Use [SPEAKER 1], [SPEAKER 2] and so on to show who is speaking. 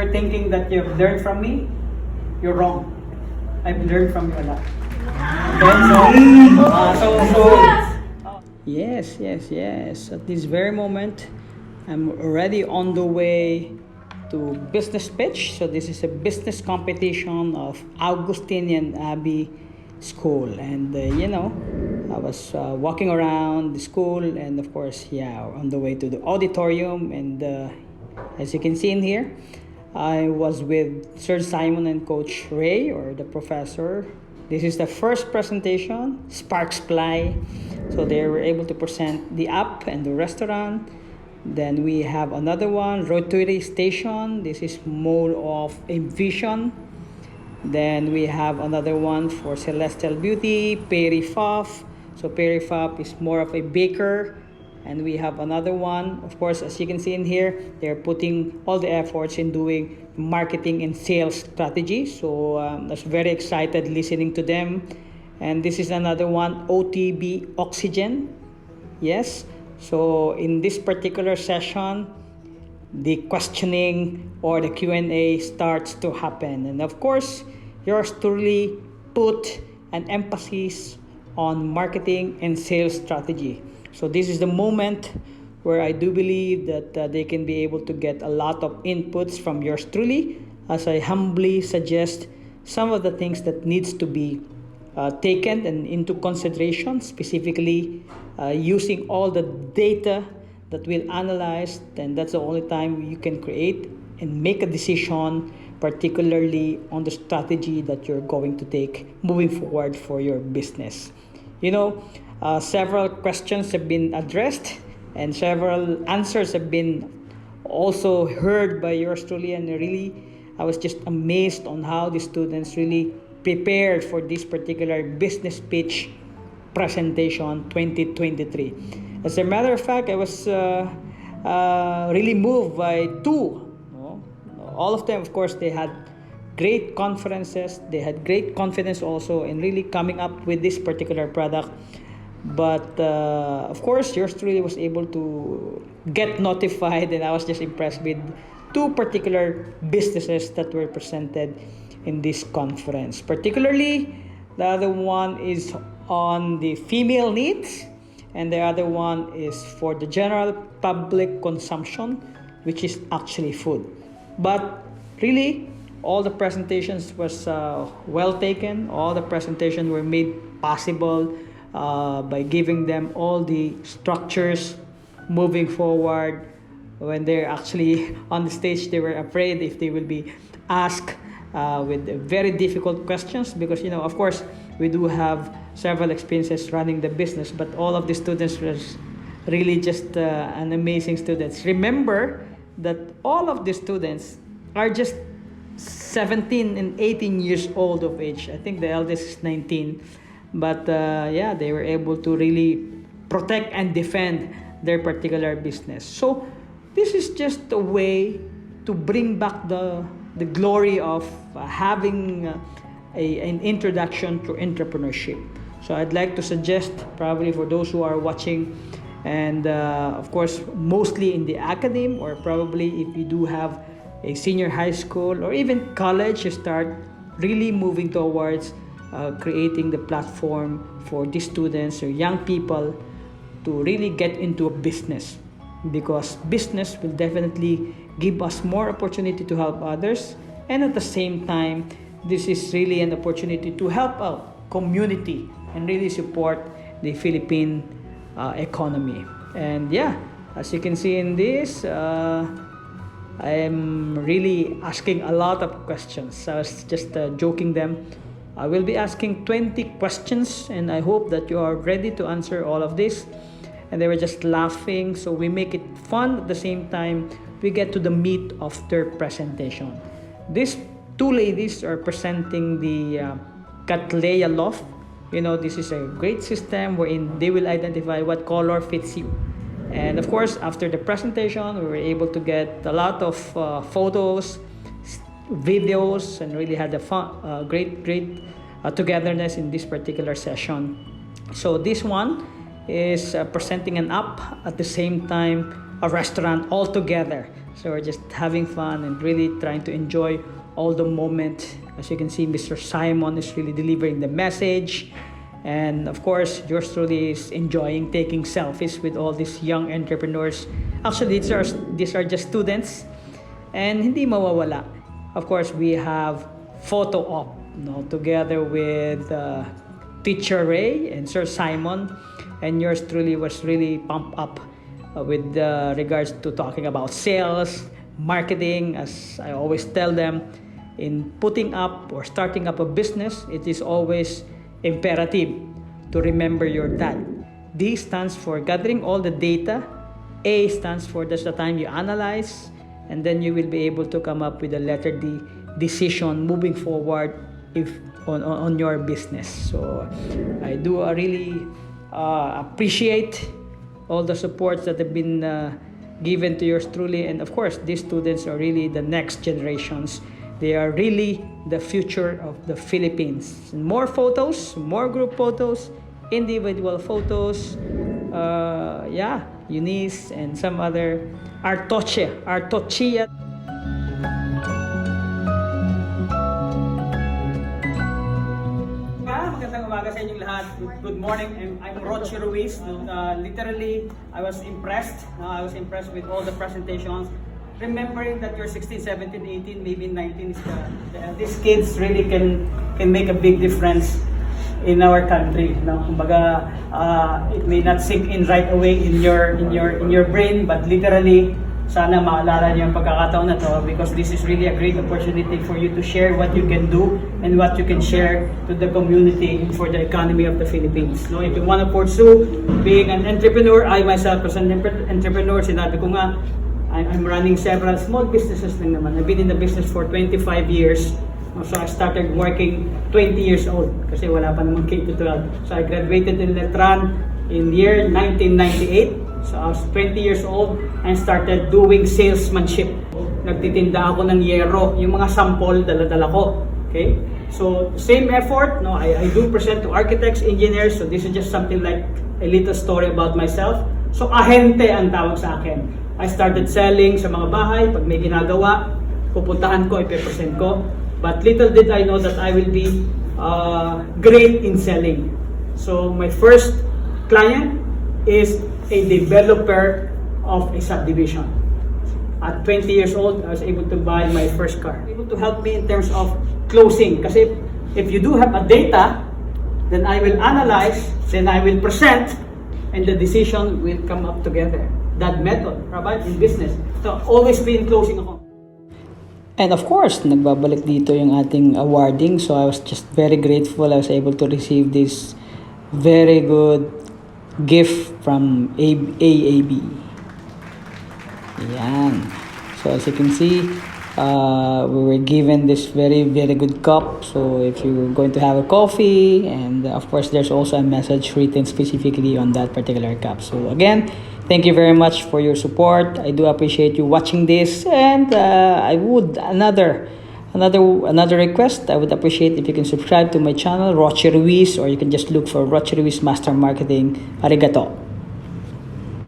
[SPEAKER 1] you're thinking that you've learned from me, you're wrong. I've learned from you a lot. Yes, yes, yes. At this very moment, I'm already on the way to business pitch. So this is a business competition of Augustinian Abbey School, and I was walking around the school, and of course, on the way to the auditorium, and as you can see in here, I was with Sir Simon and Coach Ray, or the professor. This is the first presentation, Sparks Fly. So they were able to present the app and the restaurant. Then we have another one, Rotary Station. This is more of a vision. Then we have another one for Celestial Beauty, Perry Fuff. So Perry Fuff is more of a baker. And we have another one, of course, as you can see in here, they're putting all the efforts in doing marketing and sales strategy. So I was very excited listening to them. And this is another one, OTB Oxygen. Yes. So in this particular session, the questioning or the Q&A starts to happen. And of course, yours truly put an emphasis on marketing and sales strategy. So this is the moment where I do believe that they can be able to get a lot of inputs from yours truly, as I humbly suggest some of the things that needs to be taken and into consideration, specifically using all the data that we'll analyze, and that's the only time you can create and make a decision, particularly on the strategy that you're going to take moving forward for your business. Several questions have been addressed and several answers have been also heard by yours truly, and really I was just amazed on how the students really prepared for this particular business pitch presentation 2023. As a matter of fact, I was really moved by two. All of them, of course, they had great conferences, they had great confidence also in really coming up with this particular product. But of course, yours truly was able to get notified, and I was just impressed with two particular businesses that were presented in this conference. Particularly, the other one is on the female needs, and the other one is for the general public consumption, which is actually food. But really, all the presentations was well taken. All the presentations were made possible by giving them all the structures moving forward. When they're actually on the stage, they were afraid if they will be asked with very difficult questions, because of course we do have several experiences running the business, but all of the students was really just an amazing students. Remember that all of the students are just 17 and 18 years old of age. I think the eldest is 19. But they were able to really protect and defend their particular business. So this is just a way to bring back the glory of having an introduction to entrepreneurship. So I'd like to suggest, probably for those who are watching, and of course mostly in the academy, or probably if you do have a senior high school or even college, you start really moving towards creating the platform for these students or young people to really get into a business, because business will definitely give us more opportunity to help others, and at the same time this is really an opportunity to help out community and really support the Philippine economy. And as you can see in this, I am really asking a lot of questions. I was just joking them. I will be asking 20 questions, and I hope that you are ready to answer all of this. And they were just laughing, so we make it fun. At the same time, we get to the meat of their presentation. These two ladies are presenting the Cattleya Loft. This is a great system wherein they will identify what color fits you. And of course, after the presentation, we were able to get a lot of photos, videos, and really had a fun, great togetherness in this particular session. So this one is presenting an app, at the same time a restaurant all together. So we're just having fun and really trying to enjoy all the moment. As you can see, Mr. Simon is really delivering the message. And of course, yours truly is enjoying taking selfies with all these young entrepreneurs. Actually, these are just students and hindi mawawala. Of course, we have photo op, together with Teacher Ray and Sir Simon. And yours truly was really pumped up with regards to talking about sales, marketing. As I always tell them, in putting up or starting up a business, it is always imperative to remember your dad. D stands for gathering all the data. A stands for that's the time you analyze, and then you will be able to come up with a letter D, decision moving forward if on your business. So I do really appreciate all the supports that have been given to yours truly. And of course, these students are really the next generations. They are really the future of the Philippines. More photos, more group photos, individual photos, Eunice and some other Artochia. Magandang umaga sa inyong lahat. Good morning. I'm Rochi Ruiz. Literally, I was impressed. I was impressed with all the presentations. Remembering that you're 16, 17, 18, maybe 19 is these kids really can make a big difference in our country. Kumbaga, it may not sink in right away in your brain, but literally, sana maalala niyo yung pagkakataon na to, because this is really a great opportunity for you to share what you can do and what you can share to the community for the economy of the Philippines. If you want to pursue being an entrepreneur, I myself as an entrepreneur, sinabi ko nga, I'm running several small businesses lang naman. I've been in the business for 25 years. So I started working 20 years old kasi wala pa namang K-12. So I graduated in Letran in year 1998. So I was 20 years old and started doing salesmanship. Nagtitinda ako ng yero, yung mga sample dala-dala ko. Okay? So same effort, I do present to architects, engineers. So this is just something like a little story about myself. So ahente ang tawag sa akin. I started selling sa mga bahay. Pag may ginagawa, pupuntahan ko, ipe-present ko. But little did I know that I will be great in selling. So my first client is a developer of a subdivision. At 20 years old, I was able to buy my first car. Able to help me in terms of closing. Kasi if you do have a data, then I will analyze, then I will present, and the decision will come up together. That method, right, in business. So always be in closing ako. And of course, nagbabalik dito yung ating awarding. So I was just very grateful. I was able to receive this very good gift from AAB. Yan. So as you can see, we were given this very, very good cup. So if you're going to have a coffee, and of course, there's also a message written specifically on that particular cup. So again, thank you very much for your support. I do appreciate you watching this, and I would another request. I would appreciate if you can subscribe to my channel, Rochi Ruiz, or you can just look for Rochi Ruiz Master Marketing. Arigato.